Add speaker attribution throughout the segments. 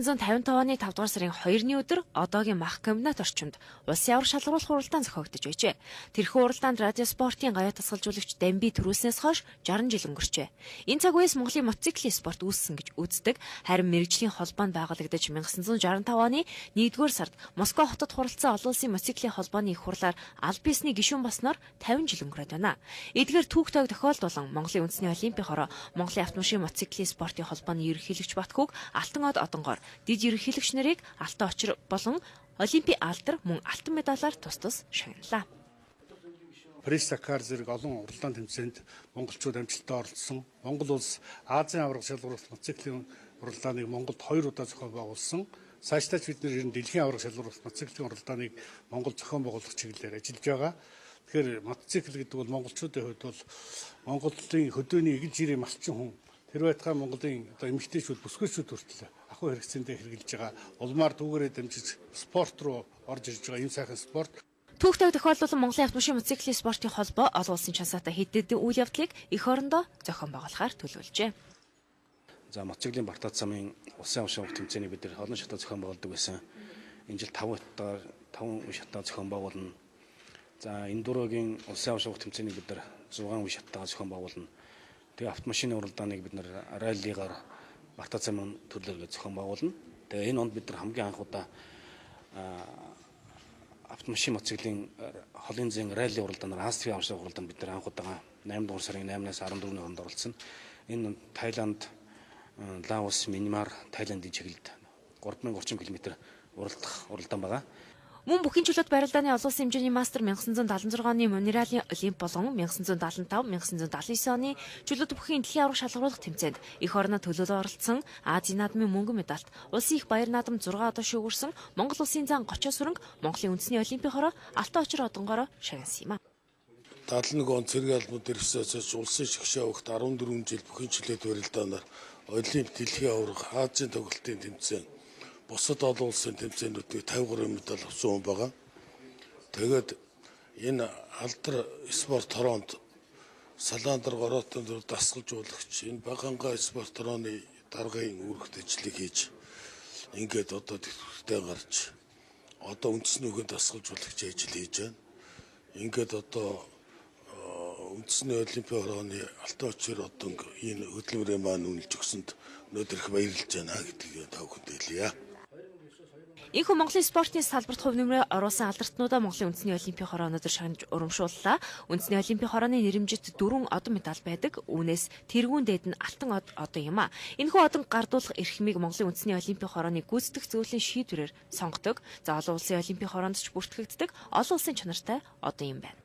Speaker 1: 1955 оны 5 дугаар сарын 2-ны өдөр одоогийн мах комбинат орчимд улсын аврах шалгаруулах хуралдаан зохиогдож байжээ. Тэрхүү хуралдаанд радиоспортын гавьяа тасгалжуулагч Дамби төрүүлснээс хойш 60 жил өнгөрчээ. Энэ цаг үеэс Монголын мотоциклийн спорт үүссэн гэж үздэг. Харин мэргэжлийн холбоонд байгуулагдаж 1965 оны 1-р сард Москва хотод хуралцсан олон улсын мотоциклийн холбооны их хурлаар аль биесний гишүүн болсноор 50 жил өнгөрөөд байна. Эдгээр түүх тойг тохиолдуулан Монголын үндэсний олимпийн хороо Монголын автомашин мотоциклийн спортын холбооны ерөнхийлөгч Батхүүг Алтан од одонгоор дид ерөнхийлөгч нарыг алтан очир болон олимпийн алдар мөн алтан медалаар тус шагналаа.
Speaker 2: Пресс-Сакар зэрэг олон уралдаан тэмцээнд монголчууд амжилттай оролцсон. Монгол улс Азийн аврах шалгаруулах мотоциклийн уралдааныг Монголд 2 удаа зохион байгуулсан. Цаашдаа ч бид нэр дэлхийн аврах шалгаруулах мотоциклийн уралдааныг Монгол зохион байгуулах чиглэлээр ажиллаж байгаа. Тэгэхээр мотоцикл гэдэг бол монголчуудын хувьд бол Монголын хөдөөний эгэл жирийн малчин хүн. Тэр байтугай Монголын одоо эмэгтэйчүүд бүсгүйчүүд хүртэл ахуй хэрэгцээндээ хэрэгжилж байгаа. Улмаар дүүгээрээ дамжиж спорт руу орж ирж байгаа энэ сайхан спорт.
Speaker 1: Түүхтэй тохиолдуулан Монголын автомашин мотоциклийн спортын холбоо олон улсын чансаатай хэд хэдэн үйл явдлыг эх орондоо зохион байгуулахаар төлөвлөжээ.
Speaker 3: За мотоциклийн Бартад замын улсын аврах тэмцээний бид нар олон шатаа зохион байгуулдаг байсан. Энэ жил 5 шатаа зохион байгуулна. За энэ дөрөгийн улсын аврах тэмцээний бид нар 6 шатаа зохион байгуулна. Тэгээ автомашины уралдааныг бид нар раллигаар Бартад замын төрлөөр зохион байгуулна. Тэгээ энэ онд бид нар хамгийн анх удаа автомашин мотоциклийн холын зэн ралли уралдаанаар Австрийн аврах уралдаанд бид нар анх удаага 8 дугаар сарын 8-наас 14-ний хооронд оролцсон. Энэ Таиланд, Лаос, Мянмар, Таиландын чиглэлд 3030 км уралдах уралдаан байгаа.
Speaker 1: Мөн бүхий чөлөөт барилдааны олон улсын хэмжээний мастер 1976 оны Монреалийн Олимп болон 1975-1979 оны чөлөөт бүхий дэлхийн аврах шалгаруулах тэмцээнд эх орноо төлөөлөө оролцсон Азийн наадмын мөнгөн медальт улсын их баяр наадам 6 одоо шүүгэрсэн Монгол улсын зан 30 сүрэнг Монголын үндэсний олимпийн хороо алтан очир одонгороо шагнасан юм а.
Speaker 4: 71 он цэрэг албад ирсээс улсын шгшээ өгт 14 жил бүхий чөлөөт барилдаанаар Олимп дэлхийн аврах Азийн тоглолтын тэмцээн бусад олон улсын тэмцээнүүдийг 53 медаль авсан хүн байгаа. Тэгээд энэ алдар спорт хороонд Салаандар гороотын дөр дасгалжуулагч энэ Баганга спорт хорооны даргын үүрэгт ажлыг хийж ингээд одоо төвхтэй гарч одоо үндэснүүхэн дасгалжуулагч ажил хийж байна. Ингээд одоо үндэсний олимпийн хорооны алтан очир одонг энэ хөдөлмөрөө маань үнэлж өгсөнд өнөөдөр их баярлж байна гэдгийг та бүхэнд хэлье.
Speaker 1: Энэхүү Монголын спортын салбарт хувь нэмрээ оруулсан алдартнуудаа Монголын үндэсний олимпийн хороо өнөөдөр шагнаж урамшууллаа. Үндэсний олимпийн хорооны нэрэмжит 4 одон медаль байдаг. Үүнээс тэргүүн дээд нь алтан одон юм а. Энэхүү одон гардуулах эрхмийг Монголын үндэсний олимпийн хорооны гүйцэтгэх зөвлөлийн шийдвэрээр сонгодог. За олон улсын олимпийн хороонд ч бүртгэгддэг олон улсын чанартай одон юм байна.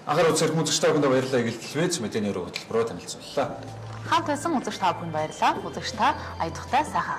Speaker 5: Анхаар үзэгч үзэгчтэй бүхэнд баярлалаа гэлтэлвэз мэдээний өрөө хөтөлбөрөөр танилцууллаа.
Speaker 6: Хамт байсан үзэгч та бүхэнд баярлалаа. Үзэгч та ая тухтай сайхан